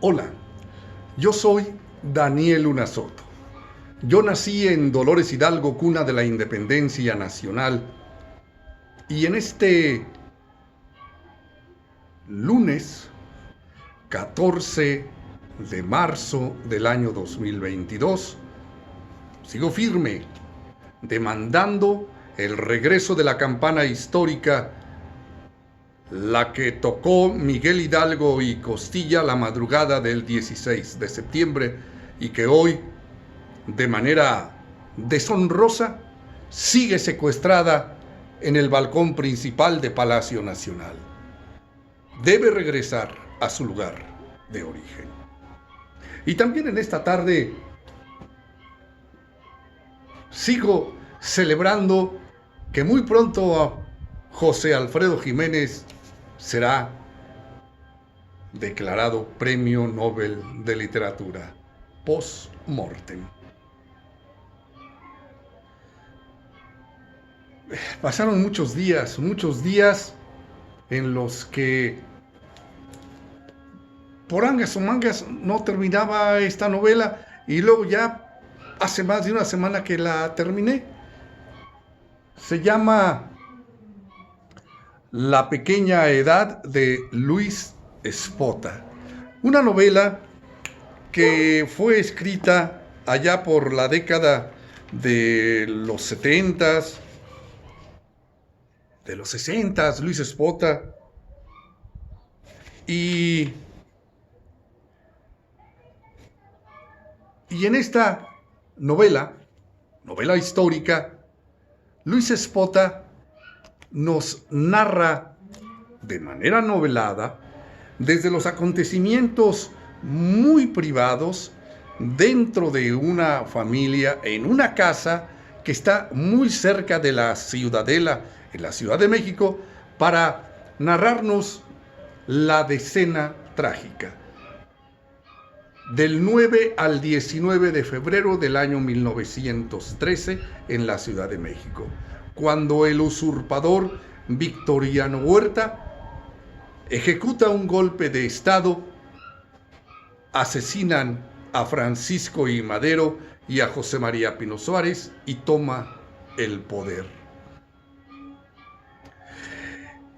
Hola, yo soy Daniel Luna Soto. Yo nací en Dolores Hidalgo, cuna de la independencia nacional. Y en este lunes 14 de marzo del año 2022, sigo firme, demandando el regreso de la campana histórica, la que tocó Miguel Hidalgo y Costilla la madrugada del 16 de septiembre y que hoy, de manera deshonrosa, sigue secuestrada en el balcón principal de Palacio Nacional. Debe regresar a su lugar de origen. Y también en esta tarde sigo celebrando que muy pronto José Alfredo Jiménez será declarado Premio Nobel de Literatura post-mortem. Pasaron muchos días en los que por angas o mangas no terminaba esta novela y luego ya hace más de una semana que la terminé. Se llama La pequeña edad de Luis Espota, una novela que fue escrita allá por la década de los 70s, de los 60s, Luis Espota, y en esta novela histórica, Luis Espota nos narra de manera novelada desde los acontecimientos muy privados dentro de una familia, en una casa que está muy cerca de la Ciudadela, en la Ciudad de México, para narrarnos la decena trágica del 9 al 19 de febrero del año 1913 en la Ciudad de México, cuando el usurpador Victoriano Huerta ejecuta un golpe de Estado, asesinan a Francisco I. Madero y a José María Pino Suárez y toma el poder.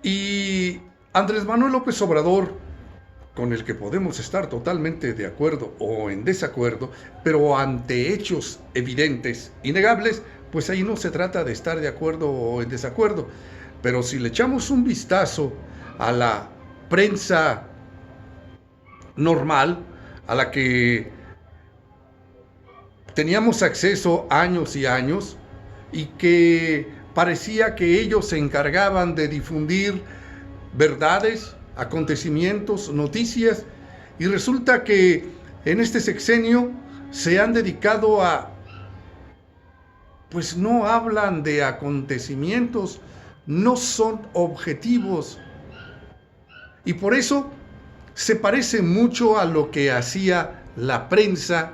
Y Andrés Manuel López Obrador, con el que podemos estar totalmente de acuerdo o en desacuerdo, pero ante hechos evidentes, innegables, pues ahí no se trata de estar de acuerdo o en desacuerdo. Pero si le echamos un vistazo a la prensa normal, a la que teníamos acceso años y años, y que parecía que ellos se encargaban de difundir verdades, acontecimientos, noticias, y resulta que en este sexenio se han dedicado pues no hablan de acontecimientos, no son objetivos, y por eso se parece mucho a lo que hacía la prensa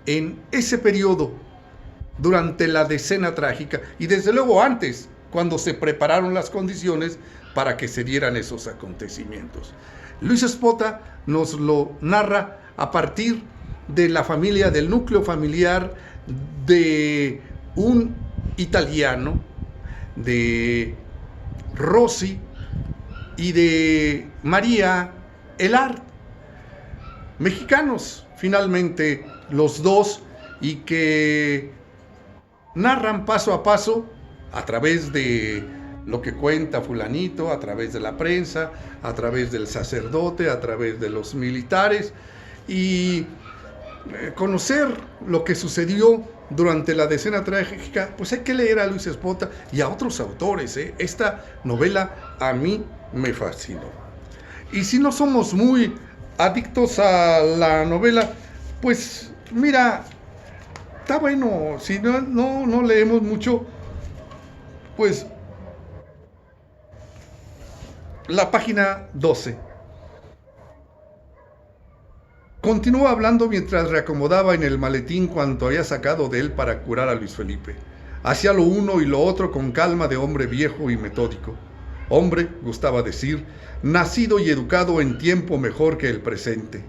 en ese periodo, durante la decena trágica, y desde luego antes, cuando se prepararon las condiciones para que se dieran esos acontecimientos. Luis Espota nos lo narra a partir de la familia, del núcleo familiar de un italiano, de Rosy y de María Elard, mexicanos finalmente los dos, y que narran paso a paso a través de lo que cuenta fulanito, a través de la prensa, a través del sacerdote, a través de los militares, y conocer lo que sucedió durante la decena trágica, pues hay que leer a Luis Espota y a otros autores. Esta novela a mí me fascinó. Y si no somos muy adictos a la novela, pues mira, está bueno. Si no leemos mucho, pues la página 12. Continúa hablando mientras reacomodaba en el maletín cuanto había sacado de él para curar a Luis Felipe. Hacía lo uno y lo otro con calma de hombre viejo y metódico. Hombre, gustaba decir, nacido y educado en tiempo mejor que el presente.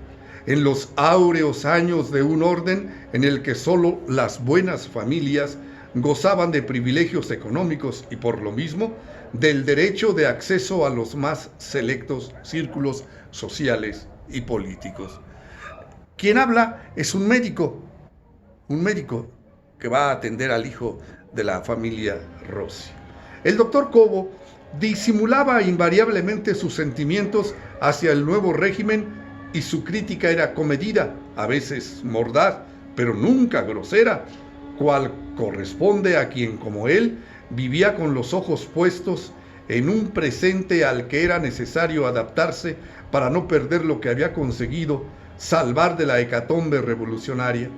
en los áureos años de un orden en el que solo las buenas familias gozaban de privilegios económicos y por lo mismo del derecho de acceso a los más selectos círculos sociales y políticos. Quien habla es un médico que va a atender al hijo de la familia Rossi. El doctor Cobo disimulaba invariablemente sus sentimientos hacia el nuevo régimen y su crítica era comedida, a veces mordaz, pero nunca grosera, cual corresponde a quien, como él, vivía con los ojos puestos en un presente al que era necesario adaptarse para no perder lo que había conseguido salvar de la hecatombe revolucionaria.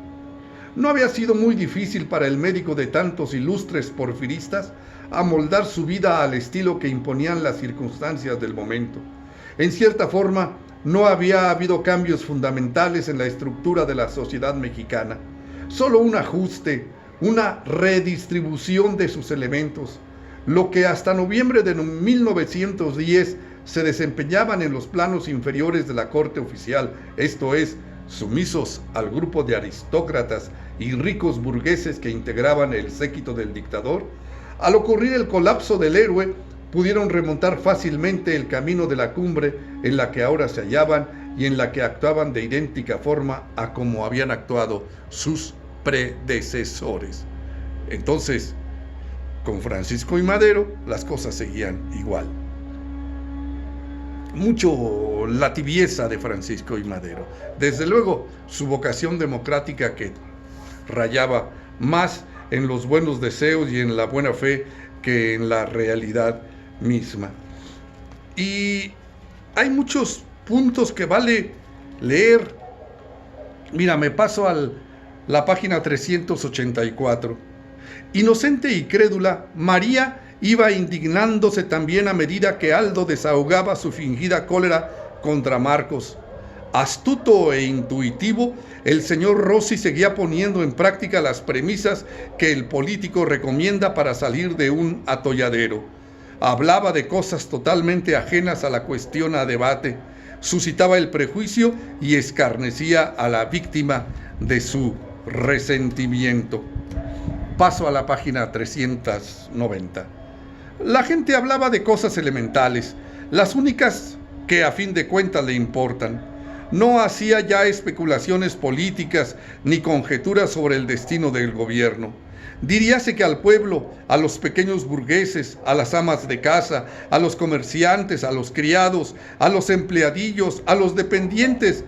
No había sido muy difícil para el médico de tantos ilustres porfiristas amoldar su vida al estilo que imponían las circunstancias del momento. En cierta forma, no había habido cambios fundamentales en la estructura de la sociedad mexicana, solo un ajuste, una redistribución de sus elementos, lo que hasta noviembre de 1910 se desempeñaban en los planos inferiores de la corte oficial, esto es, sumisos al grupo de aristócratas y ricos burgueses que integraban el séquito del dictador. Al ocurrir el colapso del héroe, pudieron remontar fácilmente el camino de la cumbre en la que ahora se hallaban y en la que actuaban de idéntica forma a como habían actuado sus predecesores. Entonces, con Francisco I. Madero, las cosas seguían igual. Mucho la tibieza de Francisco I. Madero. Desde luego, su vocación democrática que rayaba más en los buenos deseos y en la buena fe que en la realidad misma. Y hay muchos puntos que vale leer. Mira, me paso a la página 384. Inocente y crédula, María iba indignándose también a medida que Aldo desahogaba su fingida cólera contra Marcos. Astuto e intuitivo, el señor Rossi seguía poniendo en práctica las premisas que el político recomienda para salir de un atolladero. Hablaba de cosas totalmente ajenas a la cuestión a debate, suscitaba el prejuicio y escarnecía a la víctima de su resentimiento. Paso a la página 390. La gente hablaba de cosas elementales, las únicas que a fin de cuentas le importan. No hacía ya especulaciones políticas ni conjeturas sobre el destino del gobierno. Diríase que al pueblo, a los pequeños burgueses, a las amas de casa, a los comerciantes, a los criados, a los empleadillos, a los dependientes,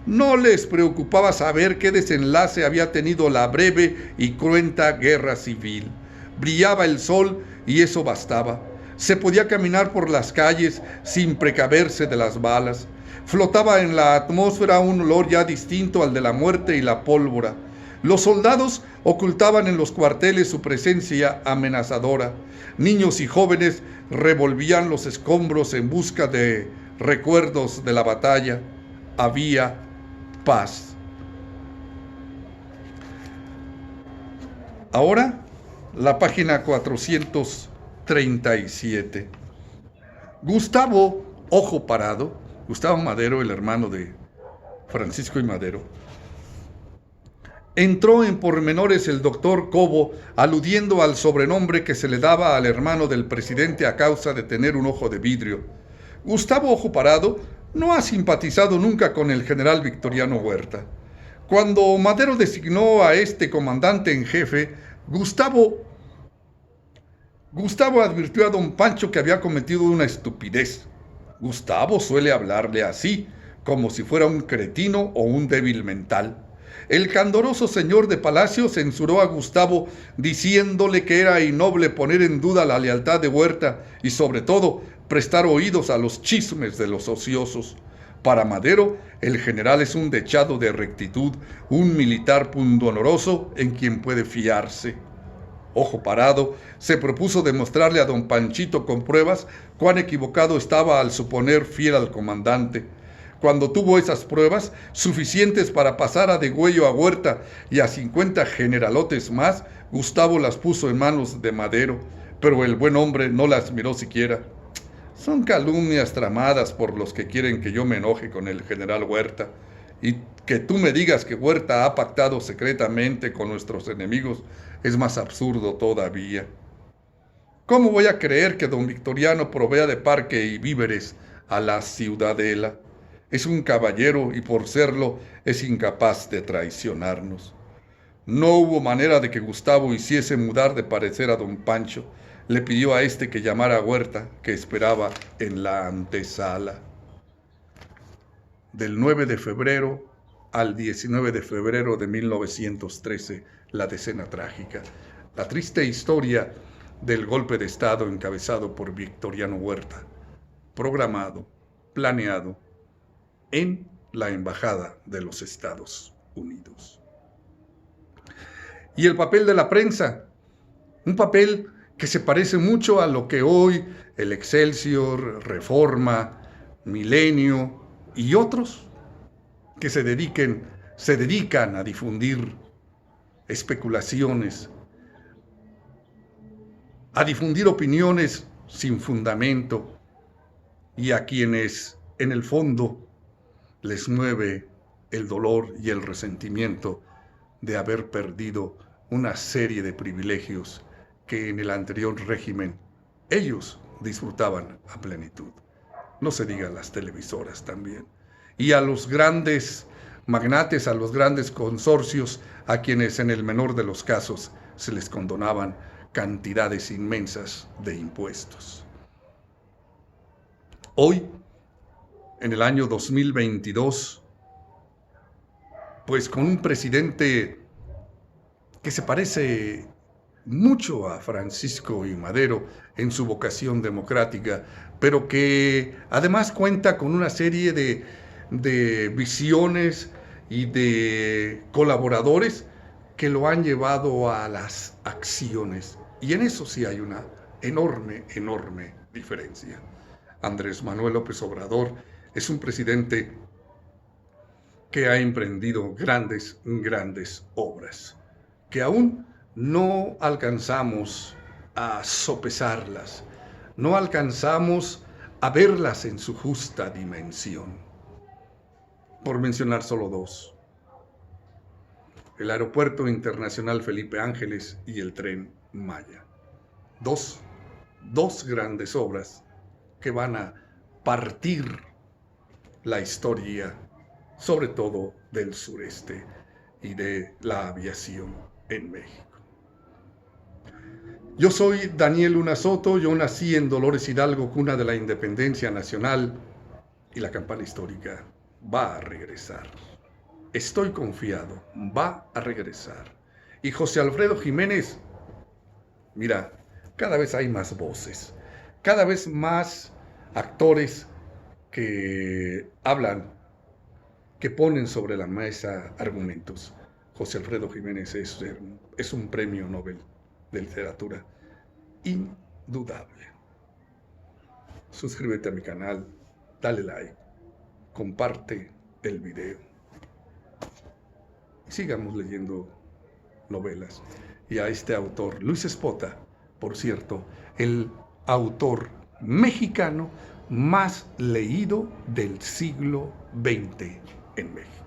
no les preocupaba saber qué desenlace había tenido la breve y cruenta guerra civil. Brillaba el sol y eso bastaba. Se podía caminar por las calles sin precaverse de las balas. Flotaba en la atmósfera un olor ya distinto al de la muerte y la pólvora. Los soldados ocultaban en los cuarteles su presencia amenazadora. Niños y jóvenes revolvían los escombros en busca de recuerdos de la batalla. Había paz. Ahora, la página 437. Gustavo Ojo Parado, Gustavo Madero, el hermano de Francisco I. Madero, entró en pormenores el doctor Cobo, aludiendo al sobrenombre que se le daba al hermano del presidente a causa de tener un ojo de vidrio. Gustavo Ojo Parado no ha simpatizado nunca con el general Victoriano Huerta. Cuando Madero designó a este comandante en jefe, Gustavo advirtió a don Pancho que había cometido una estupidez. Gustavo suele hablarle así, como si fuera un cretino o un débil mental. El candoroso señor de Palacio censuró a Gustavo diciéndole que era innoble poner en duda la lealtad de Huerta y sobre todo prestar oídos a los chismes de los ociosos. Para Madero, el general es un dechado de rectitud, un militar pundonoroso en quien puede fiarse. Ojo Parado se propuso demostrarle a don Panchito con pruebas cuán equivocado estaba al suponer fiel al comandante. Cuando tuvo esas pruebas, suficientes para pasar a degüello a Huerta y a 50 generalotes más, Gustavo las puso en manos de Madero, pero el buen hombre no las miró siquiera. Son calumnias tramadas por los que quieren que yo me enoje con el general Huerta, Y que tú me digas que Huerta ha pactado secretamente con nuestros enemigos es más absurdo todavía. ¿Cómo voy a creer que don Victoriano provea de parque y víveres a la ciudadela? Es un caballero y por serlo es incapaz de traicionarnos. No hubo manera de que Gustavo hiciese mudar de parecer a don Pancho. Le pidió a este que llamara a Huerta, que esperaba en la antesala. Del 9 de febrero al 19 de febrero de 1913, la decena trágica. La triste historia del golpe de Estado encabezado por Victoriano Huerta, programado, planeado en la Embajada de los Estados Unidos. Y el papel de la prensa, un papel que se parece mucho a lo que hoy el Excelsior, Reforma, Milenio y otros que se dedican a difundir especulaciones, a difundir opiniones sin fundamento y a quienes en el fondo les mueve el dolor y el resentimiento de haber perdido una serie de privilegios que en el anterior régimen ellos disfrutaban a plenitud. No se diga las televisoras también. Y a los grandes magnates, a los grandes consorcios, a quienes en el menor de los casos se les condonaban cantidades inmensas de impuestos. Hoy, en el año 2022, pues con un presidente que se parece mucho a Francisco I. Madero en su vocación democrática, pero que además cuenta con una serie de visiones y de colaboradores que lo han llevado a las acciones. Y en eso sí hay una enorme, enorme diferencia. Andrés Manuel López Obrador es un presidente que ha emprendido grandes, grandes obras, que aún no alcanzamos a sopesarlas, no alcanzamos a verlas en su justa dimensión. Por mencionar solo dos: el Aeropuerto Internacional Felipe Ángeles y el Tren Maya. Dos grandes obras que van a partir la historia, sobre todo del sureste y de la aviación en México. Yo soy Daniel Luna Soto, yo nací en Dolores Hidalgo, cuna de la independencia nacional, y la campana histórica va a regresar. Estoy confiado, va a regresar. Y José Alfredo Jiménez, mira, cada vez hay más voces, cada vez más actores que hablan, que ponen sobre la mesa argumentos. José Alfredo Jiménez es un premio Nobel de literatura indudable. Suscríbete a mi canal, dale like, comparte el video y sigamos leyendo novelas. Y a este autor, Luis Espota, por cierto, el autor mexicano más leído del siglo XX en México.